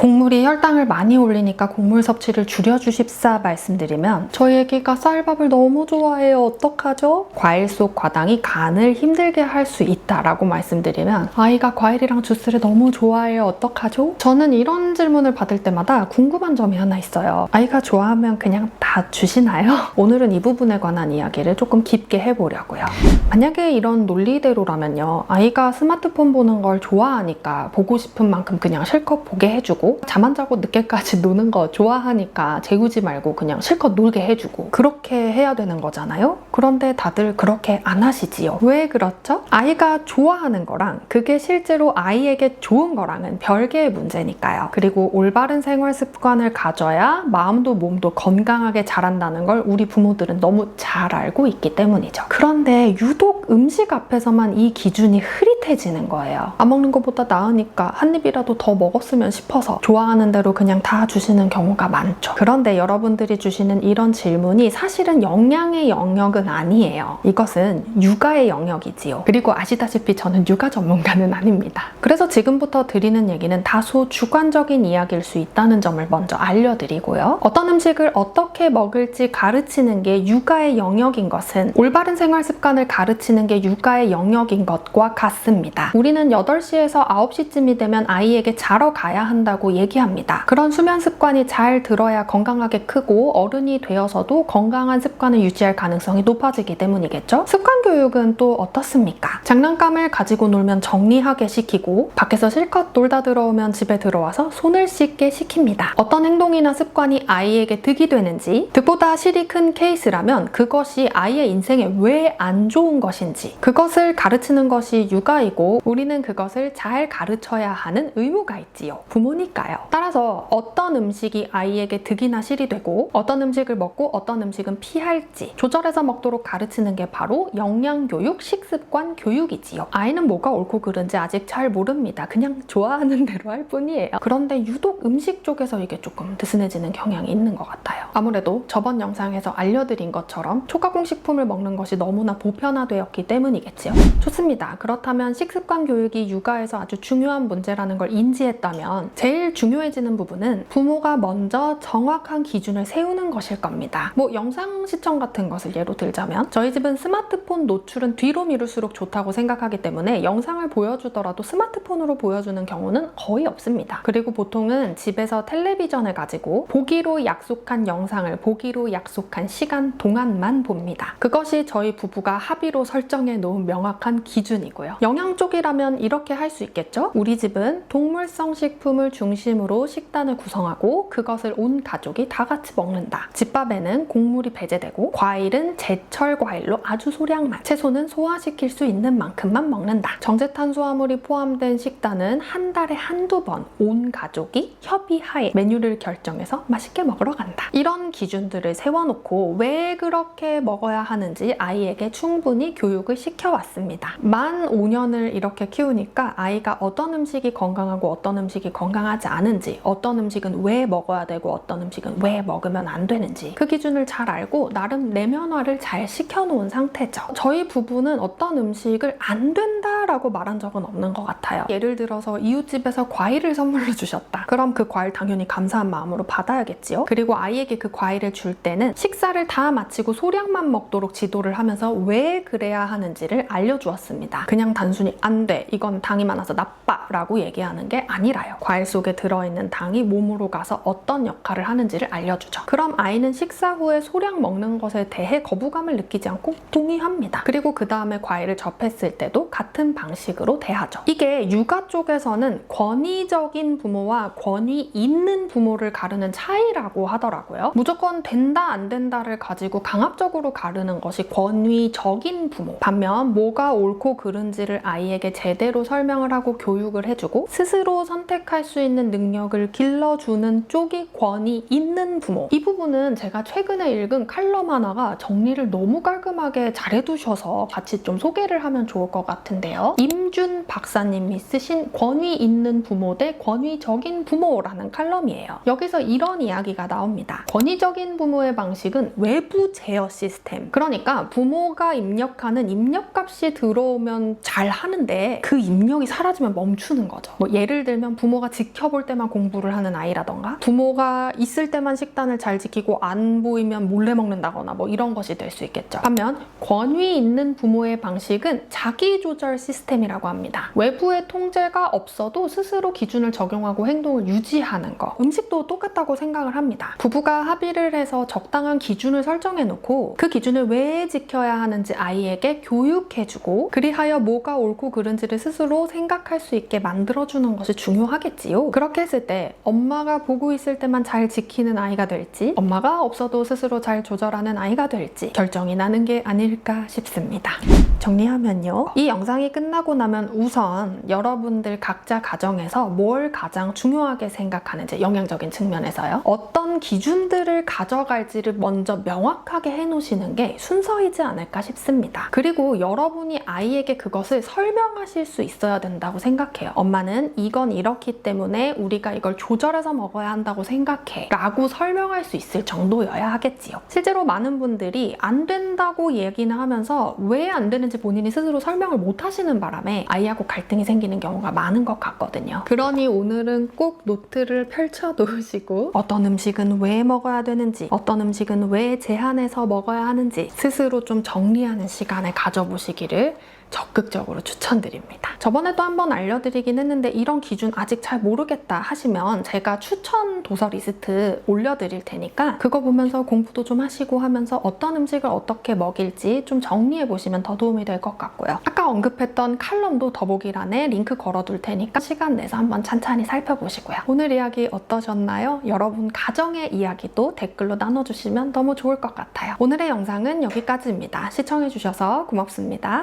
곡물이 혈당을 많이 올리니까 곡물 섭취를 줄여주십사 말씀드리면 저희 애기가 쌀밥을 너무 좋아해요. 어떡하죠? 과일 속 과당이 간을 힘들게 할 수 있다라고 말씀드리면 아이가 과일이랑 주스를 너무 좋아해요. 어떡하죠? 저는 이런 질문을 받을 때마다 궁금한 점이 하나 있어요. 아이가 좋아하면 그냥 다 주시나요? 오늘은 이 부분에 관한 이야기를 조금 깊게 해보려고요. 만약에 이런 논리대로라면요. 아이가 스마트폰 보는 걸 좋아하니까 보고 싶은 만큼 그냥 실컷 보게 해주고 잠 안 자고 늦게까지 노는 거 좋아하니까 재우지 말고 그냥 실컷 놀게 해주고 그렇게 해야 되는 거잖아요? 그런데 다들 그렇게 안 하시지요. 왜 그렇죠? 아이가 좋아하는 거랑 그게 실제로 아이에게 좋은 거랑은 별개의 문제니까요. 그리고 올바른 생활 습관을 가져야 마음도 몸도 건강하게 자란다는 걸 우리 부모들은 너무 잘 알고 있기 때문이죠. 그런데 유독 음식 앞에서만 이 기준이 흐릿해지는 거예요. 안 먹는 것보다 나으니까 한 입이라도 더 먹었으면 싶어서 좋아하는 대로 그냥 다 주시는 경우가 많죠. 그런데 여러분들이 주시는 이런 질문이 사실은 영양의 영역은 아니에요. 이것은 육아의 영역이지요. 그리고 아시다시피 저는 육아 전문가는 아닙니다. 그래서 지금부터 드리는 얘기는 다소 주관적인 이야기일 수 있다는 점을 먼저 알려드리고요. 어떤 음식을 어떻게 먹을지 가르치는 게 육아의 영역인 것은 올바른 생활 습관을 가르치는 게 육아의 영역인 것과 같습니다. 우리는 8시에서 9시쯤이 되면 아이에게 자러 가야 한다고 얘기합니다. 그런 수면 습관이 잘 들어야 건강하게 크고 어른이 되어서도 건강한 습관을 유지할 가능성이 높아지기 때문이겠죠? 습관 교육은 또 어떻습니까? 장난감을 가지고 놀면 정리하게 시키고 밖에서 실컷 놀다 들어오면 집에 들어와서 손을 씻게 시킵니다. 어떤 행동이나 습관이 아이에게 득이 되는지 득보다 실이 큰 케이스라면 그것이 아이의 인생에 왜 안 좋은 것인지 그것을 가르치는 것이 육아이고 우리는 그것을 잘 가르쳐야 하는 의무가 있지요. 부모니까요. 따라서 어떤 음식이 아이에게 득이나 실이 되고 어떤 음식을 먹고 어떤 음식은 피할지 조절해서 먹도록 가르치는 게 바로 영양교육, 식습관 교육이지요. 아이는 뭐가 옳고 그른지 아직 잘 모릅니다. 그냥 좋아하는 대로 할 뿐이에요. 그런데 유독 음식 쪽에서 이게 조금 느슨해지는 경향이 있는 것 같아요. 아무래도 저번 영상에서 알려드린 것처럼 초가공식품을 먹는 것이 너무나 보편화되었기 때문이겠지요. 좋습니다. 그렇다면 식습관 교육이 육아에서 아주 중요한 문제라는 걸 인지했다면 제일 중요해지는 부분은 부모가 먼저 정확한 기준을 세우는 것일 겁니다. 영상 시청 같은 것을 예로 들자면 저희 집은 스마트폰 노출은 뒤로 미룰수록 좋다고 생각하기 때문에 영상을 보여주더라도 스마트폰으로 보여주는 경우는 거의 없습니다. 그리고 보통은 집에서 텔레비전을 가지고 보기로 약속한 영상을 보기로 약속한 시간 동안만 봅니다. 그것이 저희 부부가 합의로 설정해 놓은 명확한 기준이고요. 영양 쪽이라면 이렇게 할 수 있겠죠? 우리 집은 동물성 식품을 중심으로 식단을 구성하고 그것을 온 가족이 다 같이 먹는다. 집밥에는 곡물이 배제되고 과일은 제철 과일로 아주 소량만, 채소는 소화시킬 수 있는 만큼만 먹는다. 정제탄수화물이 포함된 식단은 한 달에 한두 번 온 가족이 협의하에 메뉴를 결정해서 맛있게 먹으러 간다. 이런 기준들을 세워놓고 왜 그렇게 먹어야 하는지 아이에게 충분히 교육을 시켜왔습니다. 만 5년을 이렇게 키우니까 아이가 어떤 음식이 건강하고 어떤 음식이 건강하지 않은지, 어떤 음식은 왜 먹어야 되고 어떤 음식은 왜 먹으면 안 되는지 그 기준을 잘 알고 나름 내면화를 잘 시켜놓은 상태죠. 저희 부부는 어떤 음식을 안 된다라고 말한 적은 없는 것 같아요. 예를 들어서 이웃집에서 과일을 선물로 주셨다. 그럼 그 과일 당연히 감사한 마음으로 받아야겠지요. 그리고 아이에게 그 과일을 줄 때는 식사를 다 마치고 소량만 먹도록 지도를 하면서 왜 그래야 하는지를 알려주었습니다. 그냥 단순히 안 돼, 이건 당이 많아서 나빠 라고 얘기하는 게 아니라요. 과일 속에 들어있는 당이 몸으로 가서 어떤 역할을 하는지를 알려주죠. 그럼 아이는 식사 후에 소량 먹는 것에 대해 거부감을 느끼지 않고 동의합니다. 그리고 그 다음에 과일을 접했을 때도 같은 방식으로 대하죠. 이게 육아 쪽에서는 권위적인 부모와 권위 있는 부모를 가르는 차이라고 하더라고요. 무조건 된다 안 된다를 가지고 강압적으로 가르는 것이 권위적인 부모. 반면 뭐가 옳고 그른지를 아이에게 제대로 설명을 하고 교육을 해주고 스스로 선택할 수 있는 능력을 길러주는 쪽이 권위 있는 부모. 이 부분은 제가 최근에 읽은 칼럼 하나가 정리를 너무 깔끔하게 잘해두셔서 같이 좀 소개를 하면 좋을 것 같은데요. 임준 박사님이 쓰신 권위 있는 부모 대 권위적인 부모라는 칼럼이에요. 여기서 이런 이야기가 나옵니다. 권위적인 부모의 방식은 외부 제어 시스템. 그러니까 부모가 입력하는 입력값이 들어오면 잘 하는데 그 입력이 사라지면 멈추는 거죠. 뭐 예를 들면 부모가 지켜볼 때만 공부를 하는 아이라던가 부모가 있을 때만 식단을 잘 지키고 안 보이면 몰래 먹는다거나 뭐 이런 것이 될 수 있겠죠. 반면 권위 있는 부모의 방식은 자기조절 시스템이라고 합니다. 외부의 통제가 없어도 스스로 기준을 적용하고 행동을 유지하는 거. 음식도 똑같다고 생각을 합니다. 부부가 합의를 해서 적당한 기준을 설정해 놓고 그 기준을 왜 지켜야 하는지 아이에게 교육해주고 그리하여 뭐가 옳고 그른지를 스스로 생각할 수 있게 만들어주는 것이 중요하겠지요. 그렇게 했을 때 엄마가 보고 있을 때만 잘 지키는 아이가 될지 엄마가 없어도 스스로 잘 조절하는 아이가 될지 결정이 나는 게 아닐까 싶습니다. 정리하면요. 이 영상이 끝나고 나면 우선 여러분들 각자 가정에서 뭘 가장 중요하게 생각하는지 영양적인 측면에서요. 어떤 기준들을 가져갈지를 먼저 명확하게 해놓으시는 게 순서이지 않을까 싶습니다. 그리고 여러분이 아이에게 그것을 설명하실 수 있어야 된다고 생각해요. 엄마는 이건 이렇기 때문에 우리가 이걸 조절해서 먹어야 한다고 생각해 라고 설명할 수 있을 정도여야 하겠지요. 실제로 많은 분들이 안 된다고 얘기는 하면서 왜 안 되는지 본인이 스스로 설명을 못 하시는 바람에 아이하고 갈등이 생기는 경우가 많은 것 같거든요. 그러니 오늘은 꼭 노트를 펼쳐 놓으시고 어떤 음식은 왜 먹어야 되는지 어떤 음식은 왜 제한해서 먹어야 하는지 스스로 좀 정리하는 시간을 가져보시기를 적극적으로 추천드립니다. 저번에도 한번 알려드리긴 했는데 이런 기준 아직 잘 모르겠다 하시면 제가 추천 도서 리스트 올려드릴 테니까 그거 보면서 공부도 좀 하시고 하면서 어떤 음식을 어떻게 먹일지 좀 정리해 보시면 더 도움이 될 것 같고요. 아까 언급했던 칼럼도 더보기란에 링크 걸어둘 테니까 시간 내서 한번 찬찬히 살펴보시고요. 오늘 이야기 어떠셨나요? 여러분 가정의 이야기도 댓글로 나눠주시면 너무 좋을 것 같아요. 오늘의 영상은 여기까지입니다. 시청해주셔서 고맙습니다.